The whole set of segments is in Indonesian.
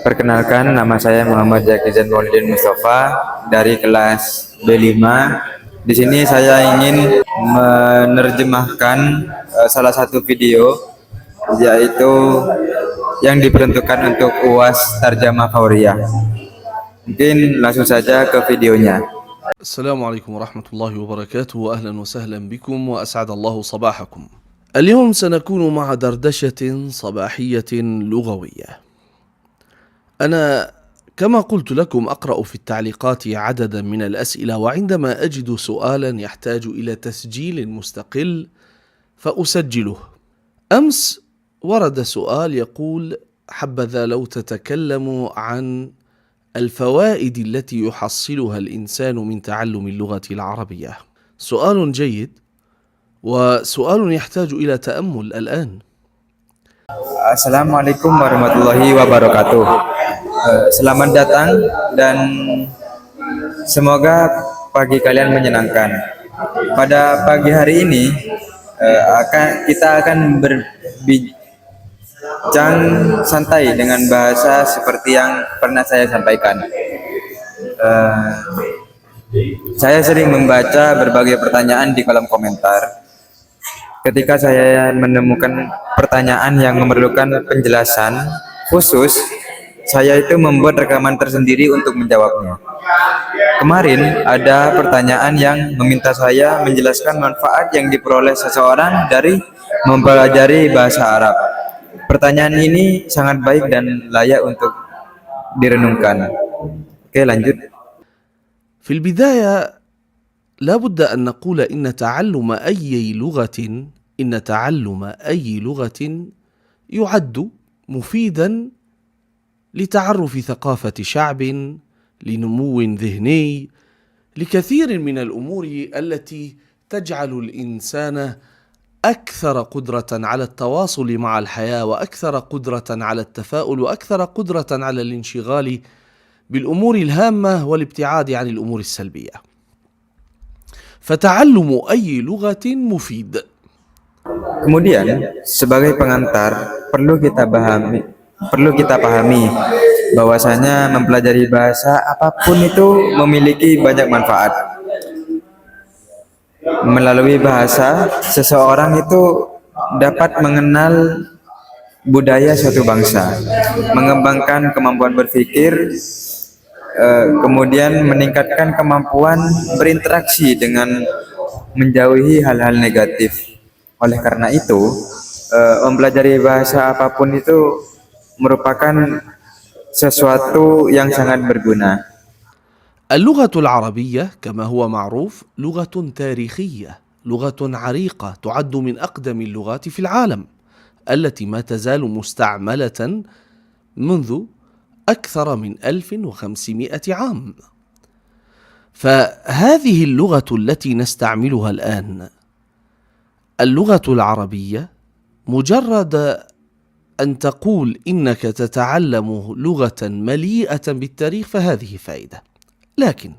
Perkenalkan, nama saya Muhammad Zakizan Maulidin Mustafa dari kelas B5. Di sini saya ingin menerjemahkan salah satu video, yaitu yang diperuntukkan untuk UAS Tarjamah Fauriyah. Mungkin langsung saja ke videonya. السلام عليكم ورحمة الله وبركاته، وأهلا وسهلا بكم وأسعد الله صباحكم. اليوم سنكون مع دردشة صباحية لغوية. أنا كما قلت لكم أقرأ في التعليقات عددا من الأسئلة، وعندما أجد سؤالا يحتاج إلى تسجيل مستقل فأسجله. أمس ورد سؤال يقول: حبذا لو تتكلم عن الفوائد التي يحصلها الإنسان من تعلم اللغة العربية. سؤال جيد وسؤال يحتاج إلى تأمل الآن. Assalamualaikum warahmatullahi wabarakatuh. Selamat datang dan semoga pagi kalian menyenangkan. Pada pagi hari ini kita akan berbincang santai dengan bahasa seperti yang pernah saya sampaikan. Saya sering membaca berbagai pertanyaan di kolom komentar. Ketika saya menemukan pertanyaan yang memerlukan penjelasan khusus, saya itu membuat rekaman tersendiri untuk menjawabnya. Kemarin ada pertanyaan yang meminta saya menjelaskan manfaat yang diperoleh seseorang dari mempelajari bahasa Arab. Pertanyaan ini sangat baik dan layak untuk direnungkan. Oke, lanjut. في البداية لا بد أن نقول إن تعلم أي لغة يعد مفيدا لتعرف ثقافة شعب، لنمو ذهني، لكثير من الأمور التي تجعل الإنسان أكثر قدرة على التواصل مع الحياة، وأكثر قدرة على التفاؤل، وأكثر قدرة على الانشغال بالأمور الهامة والابتعاد عن الأمور السلبية. فتعلم أي لغة مفيد. Kemudian, sebagai pengantar, perlu kita pahami bahwasanya mempelajari bahasa apapun itu memiliki banyak manfaat. Melalui bahasa, seseorang itu dapat mengenal budaya suatu bangsa, mengembangkan kemampuan berpikir, kemudian meningkatkan kemampuan berinteraksi dengan menjauhi hal-hal negatif. Oleh karena itu, mempelajari bahasa apapun itu merupakan sesuatu yang sangat berguna. اللغة العربية كما هو معروف لغة تاريخية، لغة عريقة، تعد من أقدم اللغات في العالم، التي ما تزال مستعملة منذ أكثر من 1500 عام. فهذه اللغة التي نستعملها الآن، اللغة العربية، مجرد أن تقول إنك تتعلم لغة مليئة بالتاريخ فهذه فائدة. لكن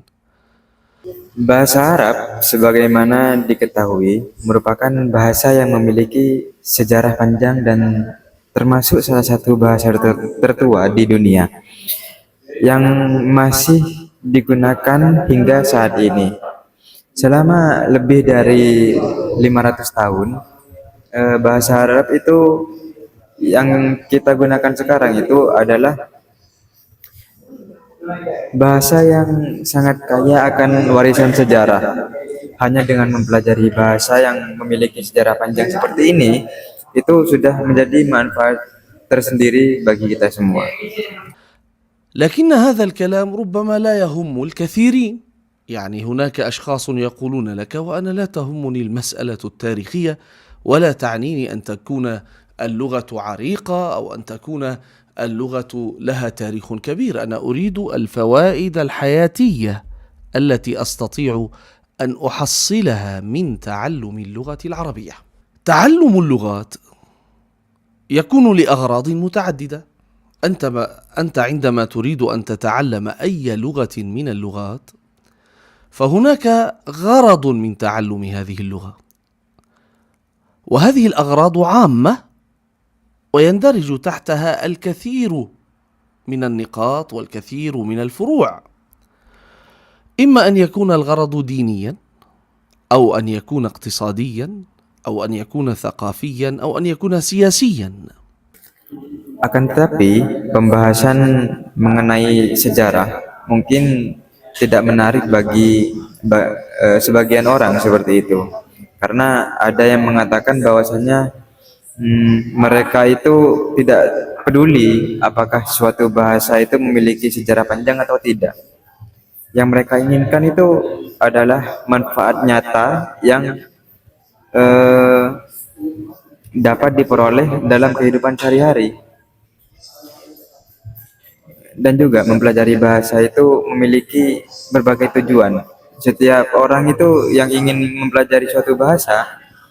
bahasa Arab, sebagaimana diketahui, merupakan bahasa yang memiliki sejarah panjang dan termasuk salah satu bahasa tertua di dunia yang masih digunakan hingga saat ini. Selama lebih dari 500 tahun, bahasa Arab itu yang kita gunakan sekarang itu adalah bahasa yang sangat kaya akan warisan sejarah. Hanya dengan mempelajari bahasa yang memiliki sejarah panjang seperti ini, itu sudah menjadi manfaat tersendiri bagi kita semua. لكن هذا الكلام ربما لا يهم الكثيرين. يعني هناك أشخاص يقولون لك: وأنا لا تهمني المسألة التاريخية، ولا تعنيني أن تكون اللغة عريقة أو أن تكون اللغة لها تاريخ كبير، أنا أريد الفوائد الحياتية التي أستطيع أن أحصلها من تعلم اللغة العربية. تعلم اللغات يكون لأغراض متعددة. أنت عندما تريد أن تتعلم أي لغة من اللغات فهناك غرض من تعلم هذه اللغة، وهذه الأغراض عامة ويندرج تحتها الكثير من النقاط والكثير من الفروع، إما أن يكون الغرض دينيا، أو أن يكون اقتصاديا، أو أن يكون ثقافيا، أو أن يكون سياسيا. Akan tetapi, pembahasan mengenai sejarah mungkin tidak menarik bagi sebagian orang seperti itu. Karena ada yang mengatakan bahwasanya mereka itu tidak peduli apakah suatu bahasa itu memiliki sejarah panjang atau tidak. Yang mereka inginkan itu adalah manfaat nyata yang dapat diperoleh dalam kehidupan sehari-hari. Dan juga mempelajari bahasa itu memiliki berbagai tujuan. Setiap orang itu yang ingin mempelajari suatu bahasa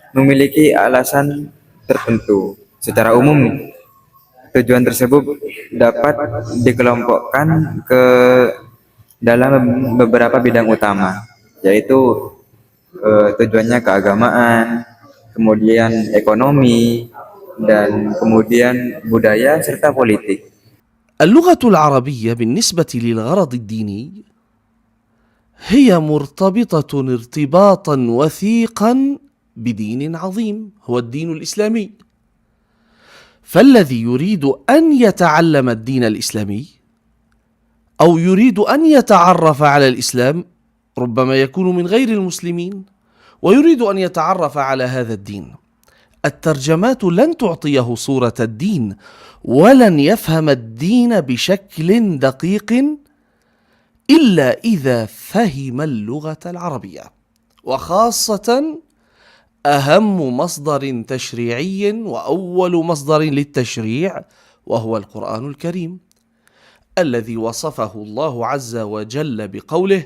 memiliki alasan tertentu. Secara umum, tujuan tersebut dapat dikelompokkan ke dalam beberapa bidang utama, yaitu tujuannya keagamaan, kemudian ekonomi, dan kemudian budaya serta politik. اللغة العربية بالنسبة للغرض الديني هي مرتبطة ارتباطا وثيقا بدين عظيم هو الدين الإسلامي، فالذي يريد أن يتعلم الدين الإسلامي أو يريد أن يتعرف على الإسلام ربما يكون من غير المسلمين ويريد أن يتعرف على هذا الدين. الترجمات لن تعطيه صورة الدين ولن يفهم الدين بشكل دقيق إلا إذا فهم اللغة العربية، وخاصة أهم مصدر تشريعي وأول مصدر للتشريع وهو القرآن الكريم، الذي وصفه الله عز وجل بقوله: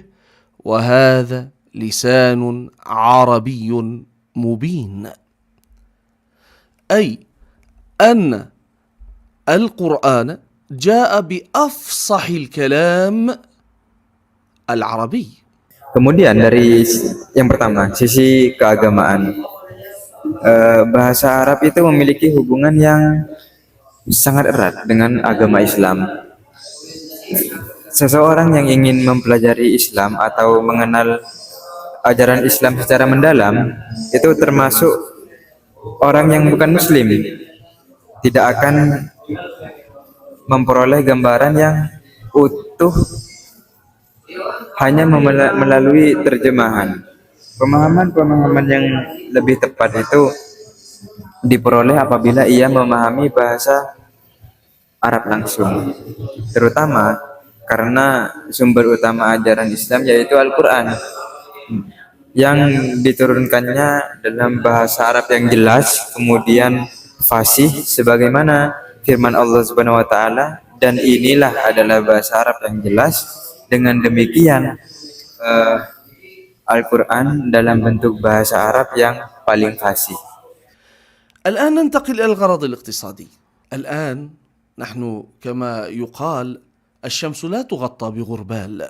وهذا لسان عربي مبين، أي أن القرآن جاء بأفصح الكلام العربي. Kemudian dari yang pertama, sisi keagamaan. Bahasa Arab itu memiliki hubungan yang sangat erat dengan agama Islam. Seseorang yang ingin mempelajari Islam atau mengenal ajaran Islam secara mendalam, itu termasuk orang yang bukan Muslim, tidak akan memperoleh gambaran yang utuh hanya melalui terjemahan. Pemahaman-pemahaman yang lebih tepat itu diperoleh apabila ia memahami bahasa Arab langsung, terutama karena sumber utama ajaran Islam yaitu Al-Quran yang diturunkannya dalam bahasa Arab yang jelas, kemudian fasih sebagaimana firman Allah Subhanahu wa taala, dan inilah adalah bahasa Arab yang jelas. Dengan demikian Al-Quran dalam bentuk bahasa Arab yang paling fasih. الآن ننتقل إلى الغرض الاقتصادي. الآن نحن كما يقال الشمس لا تغطى بغربال،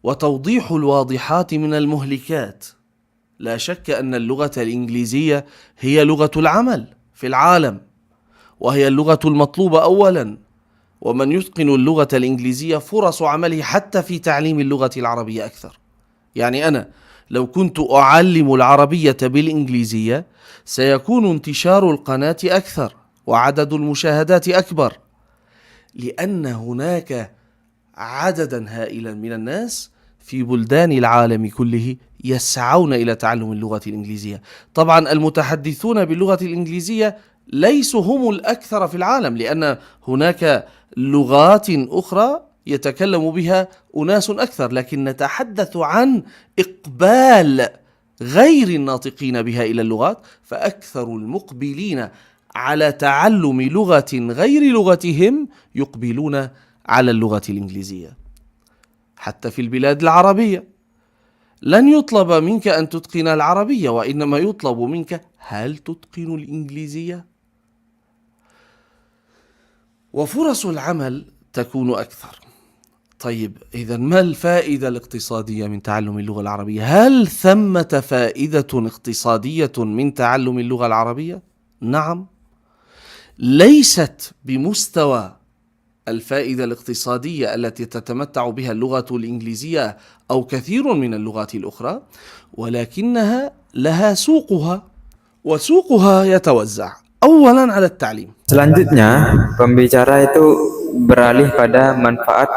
وتوضيح الواضحات من المهلكات. لا شك أن اللغة الإنجليزية هي لغة العمل في العالم، وهي اللغة المطلوبة أولا، ومن يتقن اللغة الإنجليزية فرص عمله حتى في تعليم اللغة العربية أكثر. يعني أنا لو كنت أعلم العربية بالإنجليزية سيكون انتشار القناة أكثر وعدد المشاهدات أكبر، لأن هناك عددا هائلا من الناس في بلدان العالم كله يسعون إلى تعلم اللغة الإنجليزية. طبعا المتحدثون باللغة الإنجليزية ليسوا هم الأكثر في العالم، لأن هناك لغات أخرى يتكلم بها أناس أكثر، لكن نتحدث عن إقبال غير الناطقين بها إلى اللغات، فأكثر المقبلين على تعلم لغة غير لغتهم يقبلون على اللغة الإنجليزية. حتى في البلاد العربية لن يطلب منك أن تتقن العربية، وإنما يطلب منك هل تتقن الإنجليزية؟ وفرص العمل تكون أكثر. طيب إذن ما الفائدة الاقتصادية من تعلم اللغة العربية؟ هل ثمة فائدة اقتصادية من تعلم اللغة العربية؟ نعم، ليست بمستوى الفائدة الاقتصادية التي تتمتع بها اللغة الإنجليزية أو كثير من اللغات الأخرى، ولكنها لها سوقها، وسوقها يتوزع أولا على التعليم. Selanjutnya, pembicara itu beralih pada manfaat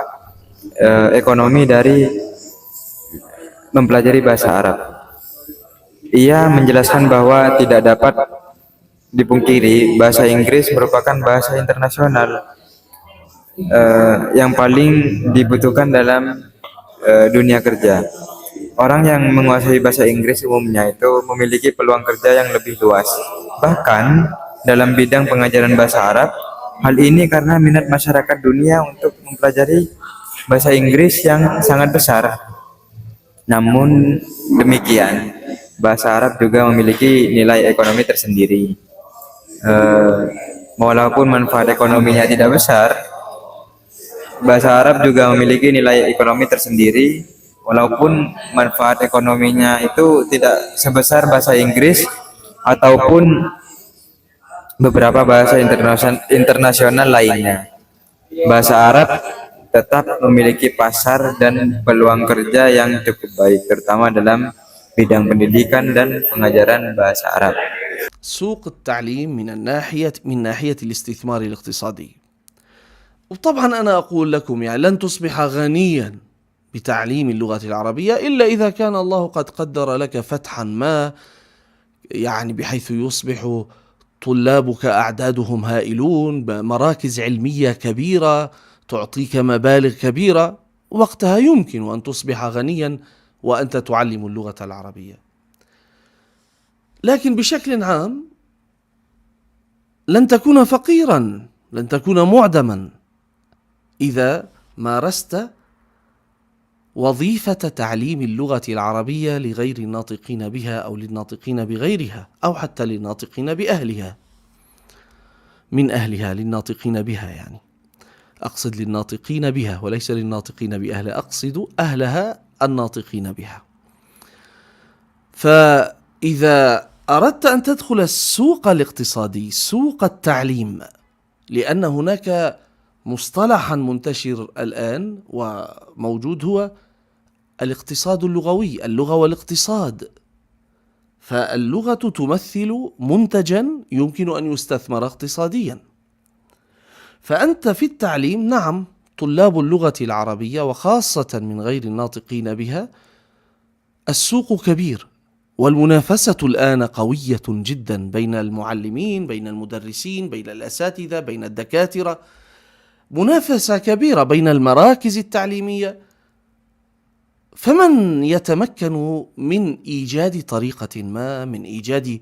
ekonomi dari mempelajari bahasa Arab. Ia menjelaskan bahwa tidak dapat dipungkiri bahasa Inggris merupakan bahasa internasional yang paling dibutuhkan dalam dunia kerja. Orang yang menguasai bahasa Inggris umumnya itu memiliki peluang kerja yang lebih luas. Bahkan dalam bidang pengajaran bahasa Arab, hal ini karena minat masyarakat dunia untuk mempelajari bahasa Inggris yang sangat besar. Namun demikian, bahasa Arab juga memiliki nilai ekonomi tersendiri. Walaupun manfaat ekonominya tidak besar, bahasa Arab juga memiliki nilai ekonomi tersendiri. Walaupun manfaat ekonominya itu tidak sebesar bahasa Inggris ataupun beberapa bahasa internasional lainnya, bahasa Arab tetap memiliki pasar dan peluang kerja yang cukup baik, terutama dalam bidang pendidikan dan pengajaran bahasa Arab. سوق التعليم من ناحية الاستثمار الاقتصادي. وطبعا أنا أقول لكم يعني لن تصبح غنيا بتعليم اللغة العربية إلا إذا كان الله قد قدر لك فتحا ما، يعني بحيث يصبح طلابك أعدادهم هائلون، مراكز علمية كبيرة تعطيك مبالغ كبيرة، وقتها يمكن أن تصبح غنيا وأنت تعلم اللغة العربية. لكن بشكل عام لن تكون فقيرا، لن تكون معدما إذا مارست وظيفة تعليم اللغة العربية لغير الناطقين بها أو للناطقين بغيرها أو حتى للناطقين بأهلها، من أهلها للناطقين بها، يعني أقصد للناطقين بها وليس للناطقين بأهلها، أقصد أهلها الناطقين بها. فإذا أردت أن تدخل السوق الاقتصادي، سوق التعليم، لأن هناك مصطلحا منتشر الآن وموجود هو الاقتصاد اللغوي، اللغة والاقتصاد. فاللغة تمثل منتجا يمكن أن يستثمر اقتصاديا. فأنت في التعليم، نعم، طلاب اللغة العربية وخاصة من غير الناطقين بها السوق كبير، والمنافسة الآن قوية جدا بين المعلمين، بين المدرسين، بين الأساتذة، بين الدكاترة، منافسة كبيرة بين المراكز التعليمية. فمن يتمكن من إيجاد طريقة ما، من إيجاد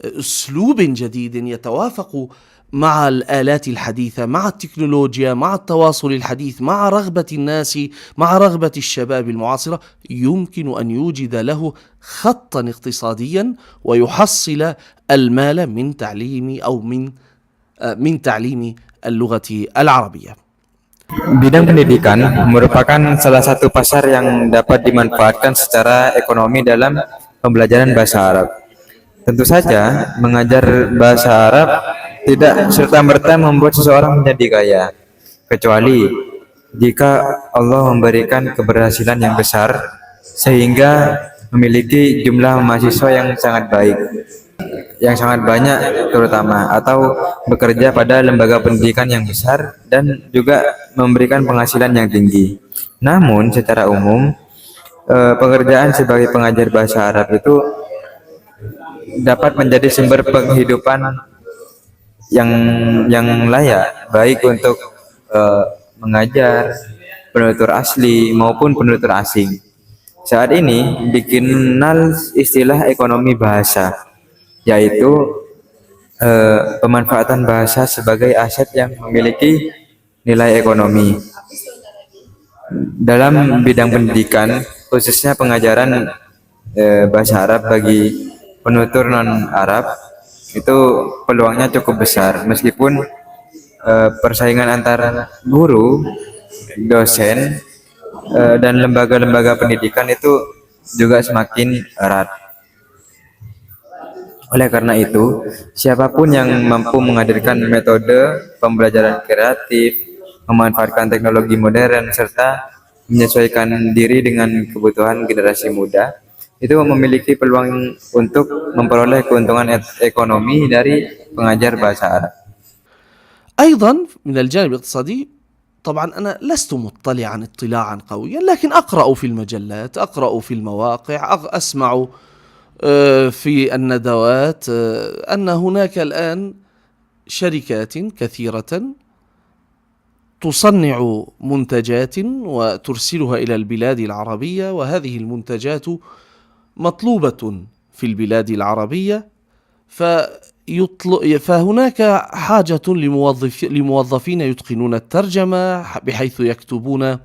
أسلوب جديد يتوافق مع الآلات الحديثة، مع التكنولوجيا، مع التواصل الحديث، مع رغبة الناس، مع رغبة الشباب المعاصرة، يمكن أن يوجد له خطا اقتصاديا ويحصل المال من تعليم أو من تعليم اللغة العربية. Bidang pendidikan merupakan salah satu pasar yang dapat dimanfaatkan secara ekonomi dalam pembelajaran bahasa Arab. Tentu saja, mengajar bahasa Arab tidak serta-merta membuat seseorang menjadi kaya, kecuali jika Allah memberikan keberhasilan yang besar sehingga memiliki jumlah mahasiswa yang sangat baik, yang sangat banyak terutama, atau bekerja pada lembaga pendidikan yang besar dan juga memberikan penghasilan yang tinggi. Namun secara umum, pekerjaan sebagai pengajar bahasa Arab itu dapat menjadi sumber penghidupan yang layak, baik untuk mengajar penutur asli maupun penutur asing. Saat ini dikenal istilah ekonomi bahasa, yaitu pemanfaatan bahasa sebagai aset yang memiliki nilai ekonomi. Dalam bidang pendidikan, khususnya pengajaran bahasa Arab bagi penutur non-Arab, itu peluangnya cukup besar, meskipun persaingan antara guru, dosen, dan lembaga-lembaga pendidikan itu juga semakin erat. Oleh karena itu, siapapun yang mampu menghadirkan metode pembelajaran kreatif, memanfaatkan teknologi modern, serta menyesuaikan diri dengan kebutuhan generasi muda, itu memiliki peluang untuk memperoleh keuntungan ekonomi dari pengajar bahasa Arab. أيضا من الجانب الاقتصادي، طبعا أنا لست مطلعا اطلاعا قويا، لكن أقرأ في المجلات، أقرأ في المواقع، أسمع في الندوات أن هناك الآن شركات كثيرة تصنع منتجات وترسلها إلى البلاد العربية، وهذه المنتجات مطلوبة في البلاد العربية، فهناك حاجة لموظفين يتقنون الترجمة بحيث يكتبون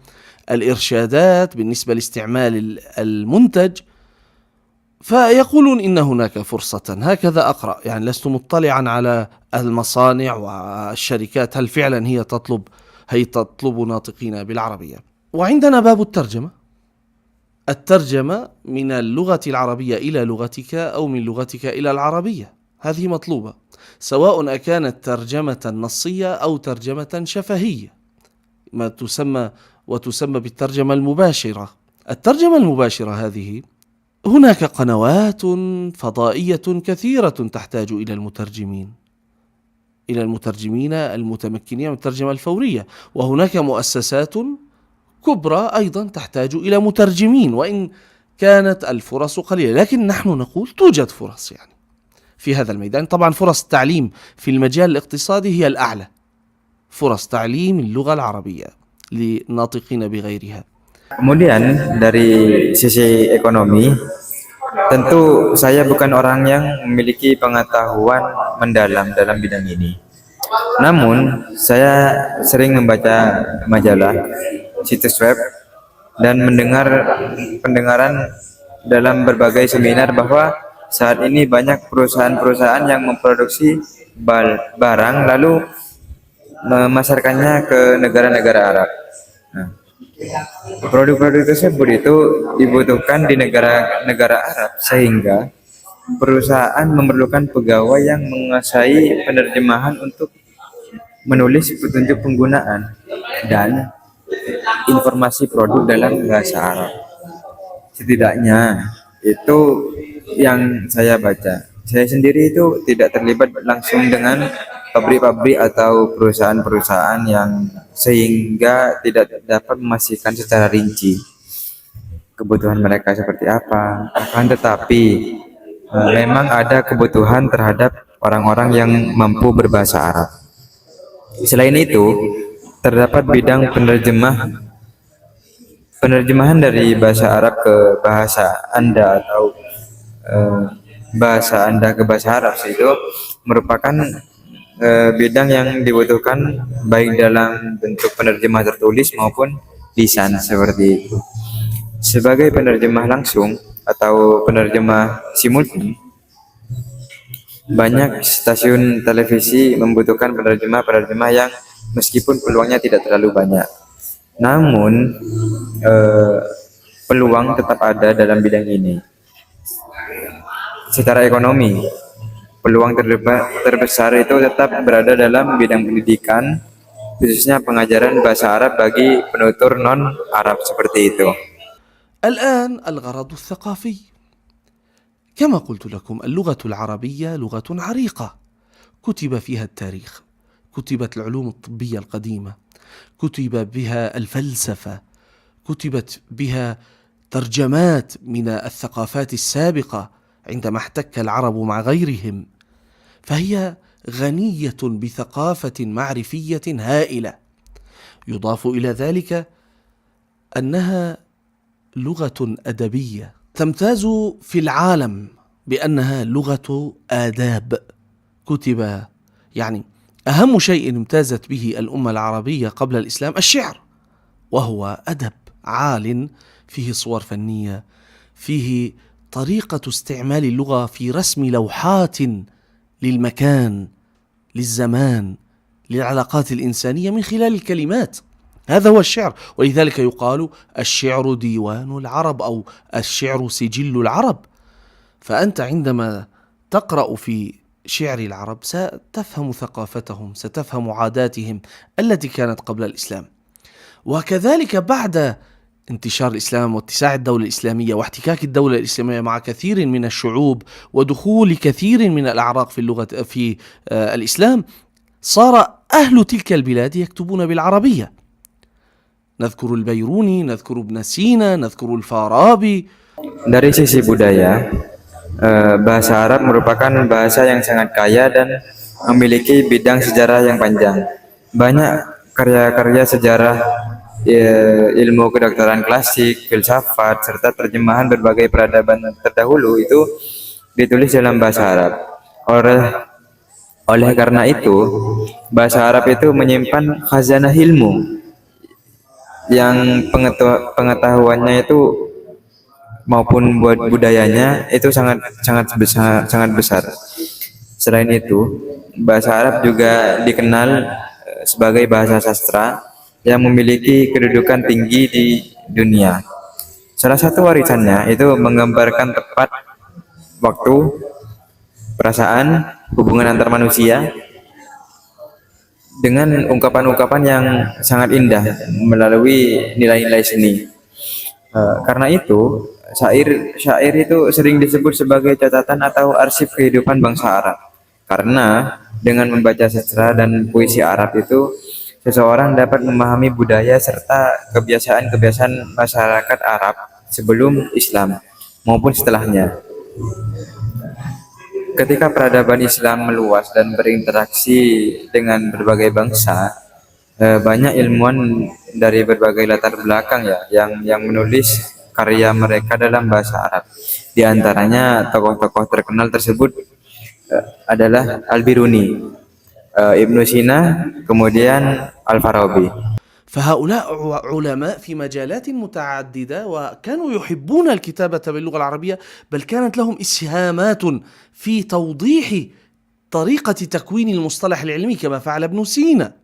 الإرشادات بالنسبة لاستعمال المنتج، فيقولون إن هناك فرصة. هكذا أقرأ، يعني لست مطلعا على المصانع والشركات هل فعلا هي تطلب ناطقين بالعربية. وعندنا باب الترجمة من اللغة العربية إلى لغتك أو من لغتك إلى العربية، هذه مطلوبة، سواء أكانت ترجمة نصية أو ترجمة شفهية، ما تسمى بالترجمة المباشرة. الترجمة المباشرة هذه هناك قنوات فضائية كثيرة تحتاج إلى المترجمين المتمكنين من الترجمة الفورية، وهناك مؤسسات كبرى أيضا تحتاج إلى مترجمين، وإن كانت الفرص قليلة، لكن نحن نقول توجد فرص يعني في هذا الميدان. طبعا فرص التعليم في المجال الاقتصادي هي الأعلى، فرص تعليم اللغة العربية للناطقين بغيرها. Kemudian dari sisi ekonomi, tentu saya bukan orang yang memiliki pengetahuan mendalam dalam bidang ini. Namun, saya sering membaca majalah, situs web, dan mendengar pendengaran dalam berbagai seminar bahwa saat ini banyak perusahaan-perusahaan yang memproduksi barang lalu memasarkannya ke negara-negara Arab. Nah, produk-produk tersebut itu dibutuhkan di negara-negara Arab, sehingga perusahaan memerlukan pegawai yang menguasai penerjemahan untuk menulis petunjuk penggunaan dan informasi produk dalam bahasa Arab. Setidaknya itu yang saya baca. Saya sendiri itu tidak terlibat langsung dengan pabrik-pabrik atau perusahaan-perusahaan yang sehingga tidak dapat memastikan secara rinci kebutuhan mereka seperti apa. Akan tetapi memang ada kebutuhan terhadap orang-orang yang mampu berbahasa Arab. Selain itu, terdapat bidang penerjemahan dari bahasa Arab ke bahasa Anda atau bahasa Anda ke bahasa Arab itu merupakan bidang yang dibutuhkan baik dalam bentuk penerjemah tertulis maupun lisan seperti itu. Sebagai penerjemah langsung atau penerjemah simultan, banyak stasiun televisi membutuhkan penerjemah yang meskipun peluangnya tidak terlalu banyak, namun peluang tetap ada dalam bidang ini. Secara ekonomi, peluang terbesar itu tetap berada dalam bidang pendidikan, khususnya pengajaran bahasa Arab bagi penutur non-Arab seperti itu. الآن الغرض الثقافي، كما قلت لكم اللغة العربية لغة عريقة، كتب فيها التاريخ، كتبت العلوم الطبية القديمة، كتب بها الفلسفة، كتبت بها ترجمات من الثقافات السابقة عندما احتك العرب مع غيرهم، فهي غنية بثقافة معرفية هائلة. يضاف إلى ذلك أنها لغة أدبية تمتاز في العالم بأنها لغة آداب. كتب يعني أهم شيء امتازت به الأمة العربية قبل الإسلام الشعر، وهو أدب عال فيه صور فنية، فيه طريقة استعمال اللغة في رسم لوحات للمكان، للزمان، للعلاقات الإنسانية من خلال الكلمات. هذا هو الشعر، ولذلك يقال الشعر ديوان العرب أو الشعر سجل العرب. فأنت عندما تقرأ في شعر العرب ستفهم ثقافتهم، ستفهم عاداتهم التي كانت قبل الإسلام. وكذلك بعد انتشار الإسلام واتساع الدولة الإسلامية واحتكاك الدولة الإسلامية مع كثير من الشعوب ودخول كثير من الأعراق في الإسلام، صار أهل تلك البلاد يكتبون بالعربية. نذكر البيروني، نذكر ابن سينا، نذكر الفارابي. Dari sisi budaya, bahasa Arab merupakan bahasa yang sangat kaya dan memiliki bidang sejarah yang panjang. Banyak karya-karya sejarah, ilmu kedokteran klasik, filsafat, serta terjemahan berbagai peradaban terdahulu itu ditulis dalam bahasa Arab. Oleh karena itu, bahasa Arab itu menyimpan khazanah ilmu yang pengetahuannya itu maupun buat budayanya itu sangat besar. Selain itu, bahasa Arab juga dikenal sebagai bahasa sastra yang memiliki kedudukan tinggi di dunia. Salah satu warisannya itu menggambarkan tepat waktu, perasaan, hubungan antar manusia dengan ungkapan-ungkapan yang sangat indah melalui nilai-nilai seni. Karena itu, syair itu sering disebut sebagai catatan atau arsip kehidupan bangsa Arab. Karena dengan membaca sastra dan puisi Arab itu, seseorang dapat memahami budaya serta kebiasaan-kebiasaan masyarakat Arab sebelum Islam maupun setelahnya. Ketika peradaban Islam meluas dan berinteraksi dengan berbagai bangsa, banyak ilmuwan dari berbagai latar belakang ya yang menulis karya mereka dalam bahasa Arab. Di antaranya tokoh-tokoh terkenal tersebut adalah Al-Biruni, Ibnu Sina, kemudian Al-Farabi. فهؤلاء علماء في مجالات متعددة، وكانوا يحبون الكتابة باللغة العربية، بل كانت لهم إسهامات في توضيح طريقة تكوين المصطلح العلمي كما فعل ابن سينا،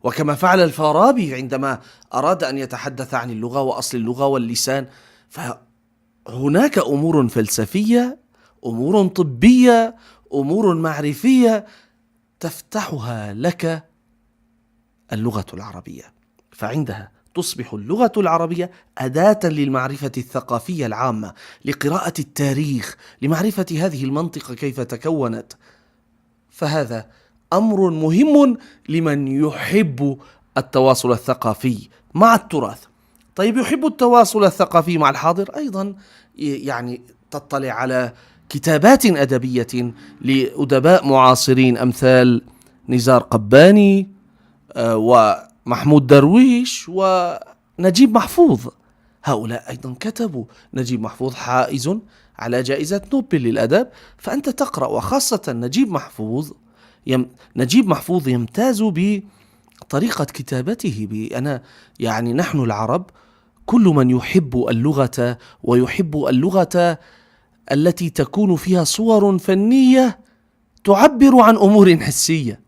وكما فعل الفارابي عندما أراد أن يتحدث عن اللغة وأصل اللغة واللسان. فهناك أمور فلسفية، أمور طبية، أمور معرفية تفتحها لك اللغة العربية، فعندها تصبح اللغة العربية أداة للمعرفة الثقافية العامة، لقراءة التاريخ، لمعرفة هذه المنطقة كيف تكونت. فهذا أمر مهم لمن يحب التواصل الثقافي مع التراث. طيب، يحب التواصل الثقافي مع الحاضر أيضا، يعني تطلع على كتابات أدبية لأدباء معاصرين أمثال نزار قباني ومحمود درويش ونجيب محفوظ. هؤلاء أيضا كتبوا. نجيب محفوظ حائز على جائزة نوبل للأدب، فأنت تقرأ، وخاصة نجيب محفوظ يمتاز بطريقة كتابته. يعني نحن العرب كل من يحب اللغة ويحب اللغة التي تكون فيها صور فنية تعبر عن أمور حسية.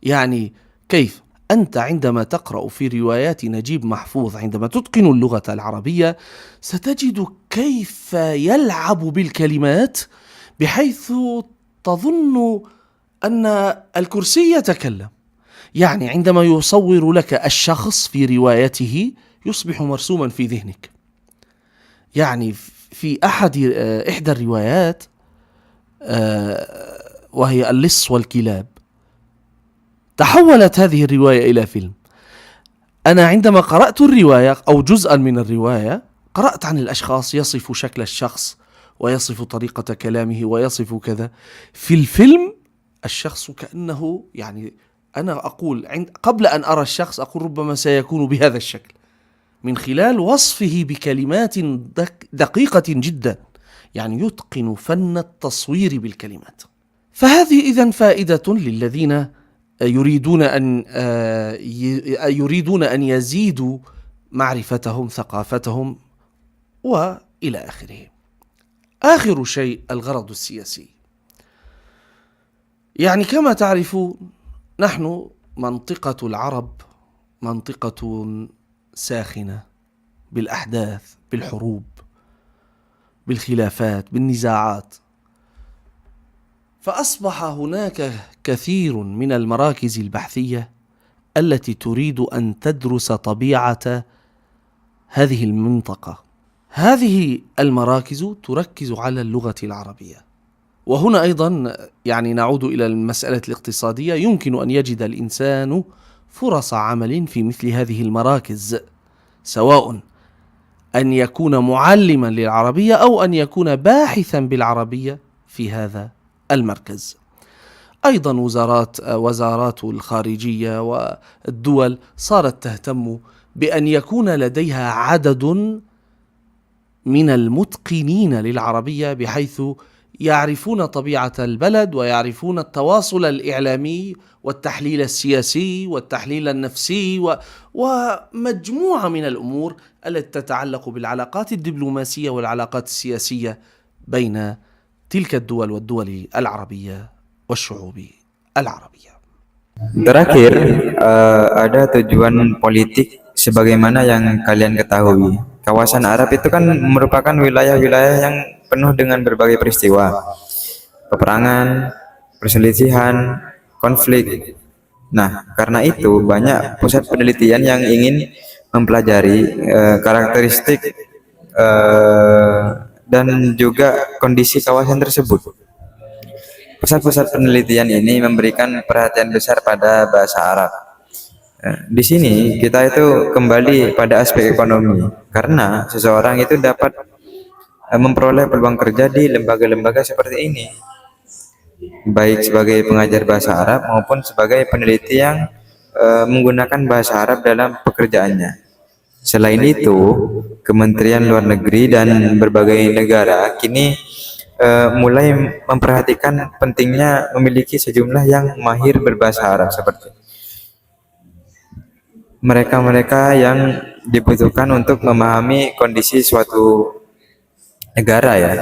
يعني كيف أنت عندما تقرأ في روايات نجيب محفوظ، عندما تتقن اللغة العربية ستجد كيف يلعب بالكلمات بحيث تظن أن الكرسي يتكلم. يعني عندما يصور لك الشخص في روايته يصبح مرسوما في ذهنك. يعني في إحدى الروايات وهي اللص والكلاب، تحولت هذه الرواية إلى فيلم. أنا عندما قرأت الرواية أو جزءا من الرواية، قرأت عن الأشخاص، يصف شكل الشخص ويصف طريقة كلامه ويصف كذا. في الفيلم الشخص كأنه، يعني أنا أقول قبل أن أرى الشخص أقول ربما سيكون بهذا الشكل، من خلال وصفه بكلمات دقيقة جدا. يعني يتقن فن التصوير بالكلمات. فهذه إذن فائدة للذين يريدون أن يزيدوا معرفتهم، ثقافتهم، وإلى آخره. آخر شيء الغرض السياسي. يعني كما تعرفون نحن منطقة العرب منطقة ساخنة بالأحداث، بالحروب، بالخلافات، بالنزاعات. فأصبح هناك كثير من المراكز البحثية التي تريد أن تدرس طبيعة هذه المنطقة. هذه المراكز تركز على اللغة العربية. وهنا أيضا نعود إلى المسألة الاقتصادية. يمكن أن يجد الإنسان فرص عمل في مثل هذه المراكز، سواء أن يكون معلما للعربية أو أن يكون باحثا بالعربية في هذا المركز. أيضا وزارات الخارجية والدول صارت تهتم بأن يكون لديها عدد من المتقنين للعربية، بحيث يعرفون طبيعة البلد ويعرفون التواصل الإعلامي والتحليل السياسي والتحليل النفسي ومجموعة من الأمور التي تتعلق بالعلاقات الدبلوماسية والعلاقات السياسية بين تلك الدول والدول العربية والشعوب العربية. Terakhir, ada tujuan politik sebagaimana yang kalian ketahui. Kawasan Arab itu kan merupakan wilayah-wilayah yang penuh dengan berbagai peristiwa, peperangan, perselisihan, konflik. Nah, karena itu banyak pusat penelitian yang ingin mempelajari karakteristik dan juga kondisi kawasan tersebut. Pusat-pusat penelitian ini memberikan perhatian besar pada bahasa Arab. Di sini kita itu kembali pada aspek ekonomi, karena seseorang itu dapat memperoleh peluang kerja di lembaga-lembaga seperti ini, baik sebagai pengajar bahasa Arab maupun sebagai peneliti yang menggunakan bahasa Arab dalam pekerjaannya. Selain itu, Kementerian Luar Negeri dan berbagai negara kini mulai memperhatikan pentingnya memiliki sejumlah yang mahir berbahasa Arab, seperti mereka-mereka yang dibutuhkan untuk memahami kondisi suatu negara, ya,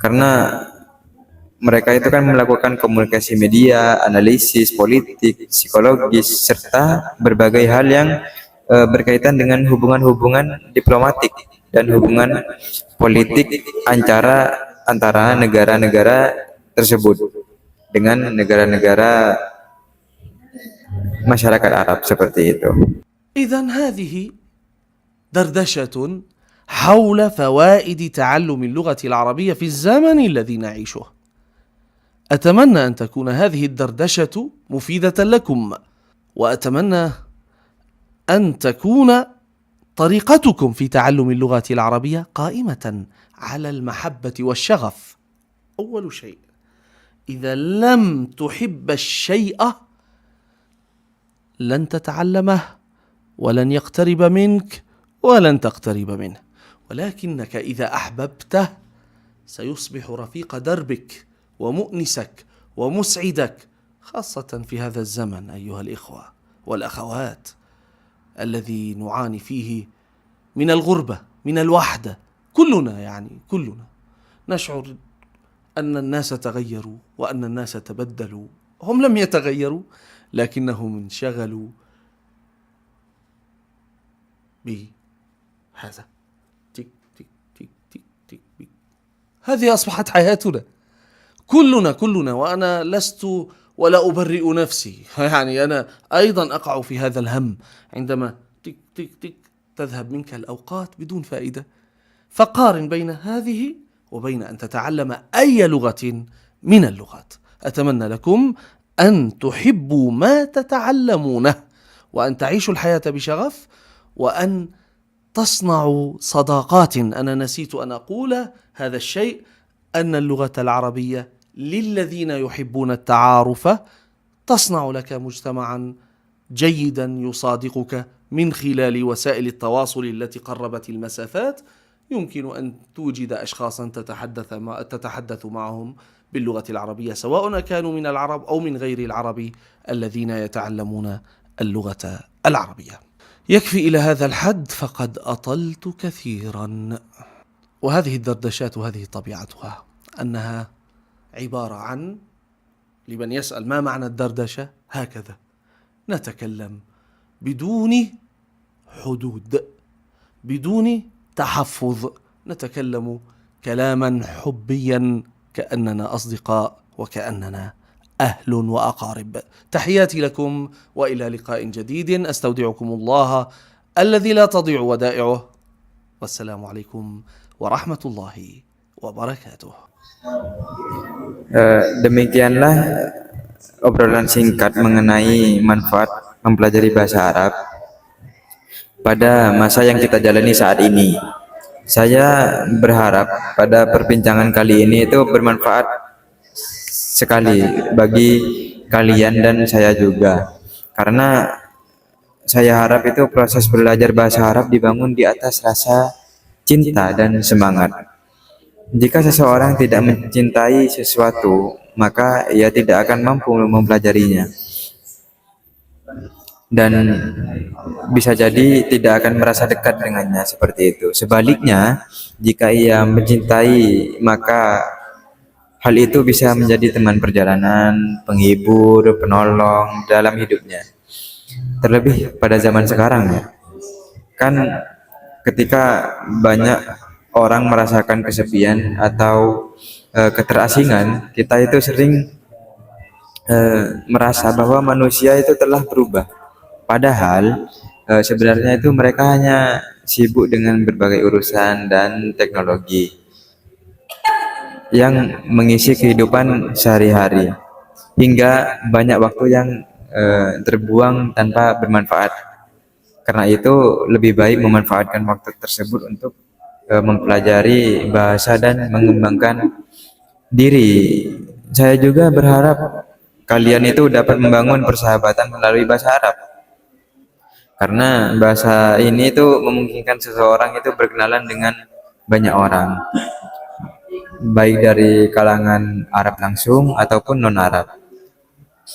karena mereka itu kan melakukan komunikasi media, analisis politik, psikologis, serta berbagai hal yang berkaitan dengan hubungan-hubungan diplomatik dan hubungan politik antara negara-negara tersebut dengan negara-negara masyarakat Arab, seperti itu. إذن هذه دردشة حول فوائد تعلم اللغة العربية في الزمن الذي نعيشه. أتمنى أن تكون هذه الدردشة مفيدة لكم، وأتمنى أن تكون طريقتكم في تعلم اللغة العربية قائمة على المحبة والشغف. أول شيء، إذا لم تحب الشيء لن تتعلمه ولن يقترب منك ولن تقترب منه، ولكنك إذا أحببته سيصبح رفيق دربك ومؤنسك ومسعدك، خاصة في هذا الزمن أيها الإخوة والأخوات الذي نعاني فيه من الغربة، من الوحدة. كلنا نشعر أن الناس تغيروا وأن الناس تبدلوا. هم لم يتغيروا، لكنهم انشغلوا بهذا تك تك تك تك تك تك. هذه أصبحت حياتنا كلنا، وأنا لست ولا أبرئ نفسي، أنا أيضا أقع في هذا الهم عندما تك تك تك تذهب منك الأوقات بدون فائدة. فقارن بين هذه وبين أن تتعلم أي لغة من اللغات. أتمنى لكم أن تحبوا ما تتعلمونه، وأن تعيشوا الحياة بشغف، وأن تصنعوا صداقات. أنا نسيت أن أقول هذا الشيء، أن اللغة العربية للذين يحبون التعارف تصنع لك مجتمعا جيدا يصادقك من خلال وسائل التواصل التي قربت المسافات. يمكن أن توجد أشخاصا تتحدث معهم باللغة العربية، سواء كانوا من العرب أو من غير العرب الذين يتعلمون اللغة العربية. يكفي إلى هذا الحد، فقد أطلت كثيرا. وهذه الدردشات وهذه طبيعتها، أنها عبارة عن، لمن يسأل ما معنى الدردشة، هكذا نتكلم بدون حدود، بدون تحفظ، نتكلم كلاما حبيا كأننا أصدقاء وكأننا أهل وأقارب. تحياتي لكم وإلى لقاء جديد، أستودعكم الله الذي لا تضيع ودائعه، والسلام عليكم ورحمة الله wabarakatuh. Demikianlah obrolan singkat mengenai manfaat mempelajari bahasa Arab pada masa yang kita jalani saat ini. Saya berharap pada perbincangan kali ini itu bermanfaat sekali bagi kalian dan saya juga. Karena saya harap itu proses belajar bahasa Arab dibangun di atas rasa cinta dan semangat. Jika seseorang tidak mencintai sesuatu, maka ia tidak akan mampu mempelajarinya. Dan bisa jadi tidak akan merasa dekat dengannya seperti itu. Sebaliknya, jika ia mencintai, maka hal itu bisa menjadi teman perjalanan, penghibur, penolong dalam hidupnya. Terlebih pada zaman sekarang ya. Kan ketika banyak orang merasakan kesepian atau keterasingan, kita itu sering merasa bahwa manusia itu telah berubah. Padahal sebenarnya itu mereka hanya sibuk dengan berbagai urusan dan teknologi yang mengisi kehidupan sehari-hari, hingga banyak waktu yang terbuang tanpa bermanfaat. Karena itu lebih baik memanfaatkan waktu tersebut untuk mempelajari bahasa dan mengembangkan diri. Saya juga berharap kalian itu dapat membangun persahabatan melalui bahasa Arab. Karena bahasa ini itu memungkinkan seseorang itu berkenalan dengan banyak orang, baik dari kalangan Arab langsung ataupun non-Arab.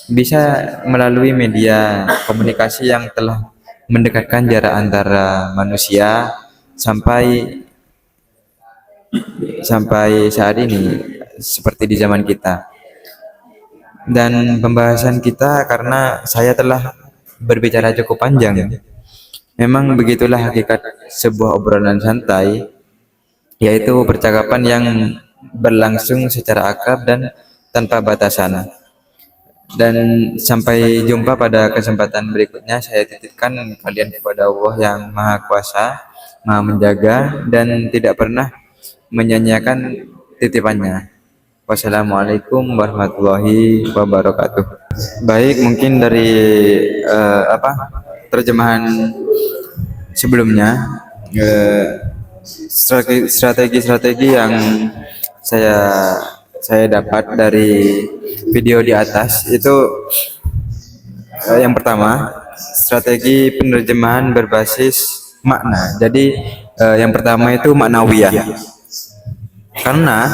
Bisa melalui media komunikasi yang telah mendekatkan jarak antara manusia sampai saat ini, seperti di zaman kita. Dan pembahasan kita, karena saya telah berbicara cukup panjang, memang begitulah hakikat sebuah obrolan santai, yaitu percakapan yang berlangsung secara akrab dan tanpa batasan. Dan sampai jumpa pada kesempatan berikutnya. Saya titipkan kalian kepada Allah yang Maha Kuasa, Maha Menjaga, dan tidak pernah menyanyiakan titipannya. Wassalamualaikum warahmatullahi wabarakatuh. Baik, mungkin dari terjemahan sebelumnya, strategi-strategi yang saya dapat dari video di atas itu, yang pertama, strategi penerjemahan berbasis makna. Jadi yang pertama itu maknawiyah, karena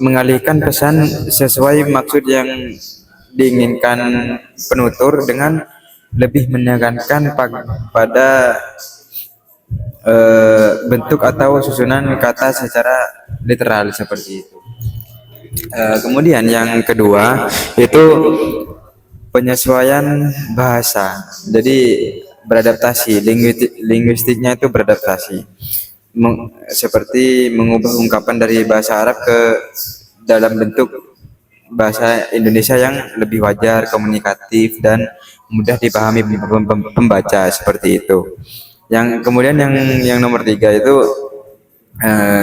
mengalihkan pesan sesuai maksud yang diinginkan penutur dengan lebih menekankan pada bentuk atau susunan kata secara literal seperti itu. Kemudian yang kedua itu penyesuaian bahasa. Jadi beradaptasi, linguistiknya itu beradaptasi. Seperti mengubah ungkapan dari bahasa Arab ke dalam bentuk bahasa Indonesia yang lebih wajar, komunikatif, dan mudah dipahami pembaca, seperti itu. Yang kemudian yang nomor 3 itu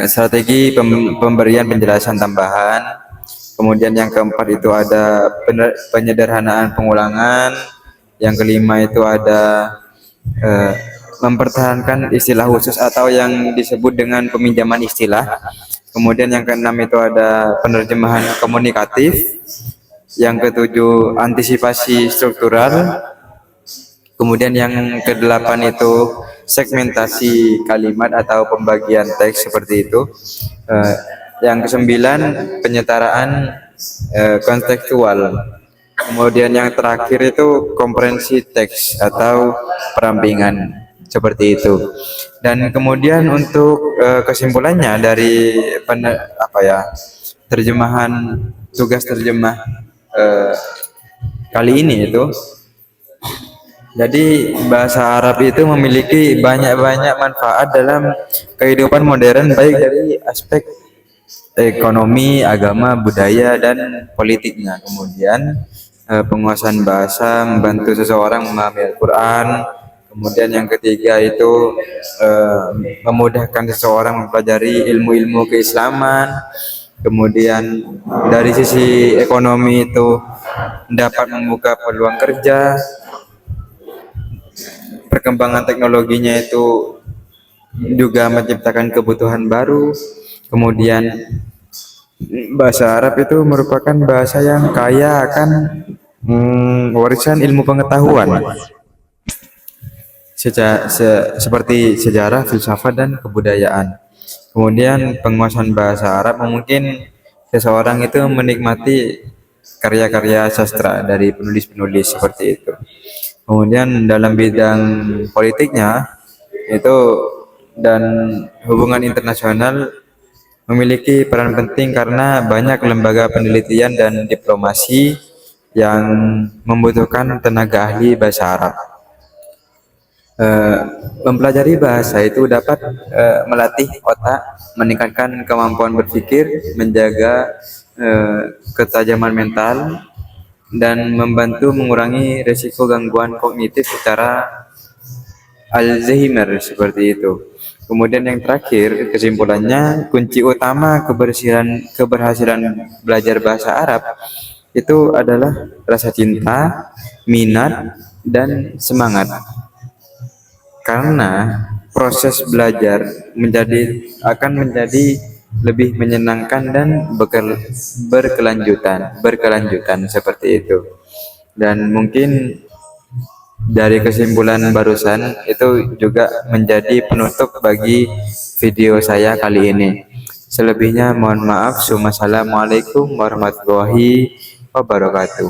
strategi pemberian penjelasan tambahan. Kemudian yang keempat itu ada penyederhanaan pengulangan. Yang kelima itu ada mempertahankan istilah khusus atau yang disebut dengan peminjaman istilah. Kemudian yang keenam itu ada penerjemahan komunikatif. Yang ketujuh antisipasi struktural. Kemudian yang kedelapan itu segmentasi kalimat atau pembagian teks, seperti itu. Yang kesembilan penyetaraan kontekstual. Kemudian yang terakhir itu komprehensi teks atau perampingan, seperti itu. Dan kemudian untuk kesimpulannya dari terjemahan, tugas terjemah kali ini itu, jadi bahasa Arab itu memiliki banyak manfaat dalam kehidupan modern, baik dari aspek ekonomi, agama, budaya, dan politiknya. Kemudian penguasaan bahasa membantu seseorang memahami Al-Quran. Kemudian yang ketiga itu memudahkan seseorang mempelajari ilmu-ilmu keislaman. Kemudian dari sisi ekonomi itu dapat membuka peluang kerja. Perkembangan teknologinya itu juga menciptakan kebutuhan baru. Kemudian bahasa Arab itu merupakan bahasa yang kaya akan warisan ilmu pengetahuan seperti sejarah, filsafat, dan kebudayaan. Kemudian penguasaan bahasa Arab mungkin seseorang itu menikmati karya-karya sastra dari penulis-penulis seperti itu. Kemudian dalam bidang politiknya itu dan hubungan internasional memiliki peran penting karena banyak lembaga penelitian dan diplomasi yang membutuhkan tenaga ahli bahasa Arab. Mempelajari bahasa itu dapat melatih otak, meningkatkan kemampuan berpikir, menjaga ketajaman mental, dan membantu mengurangi risiko gangguan kognitif secara Alzheimer seperti itu. Kemudian yang terakhir, kesimpulannya, kunci utama keberhasilan belajar bahasa Arab itu adalah rasa cinta, minat, dan semangat. Karena proses belajar akan menjadi lebih menyenangkan dan berkelanjutan seperti itu. Dan mungkin dari kesimpulan barusan itu juga menjadi penutup bagi video saya kali ini. Selebihnya mohon maaf. Wassalamualaikum warahmatullahi wabarakatuh.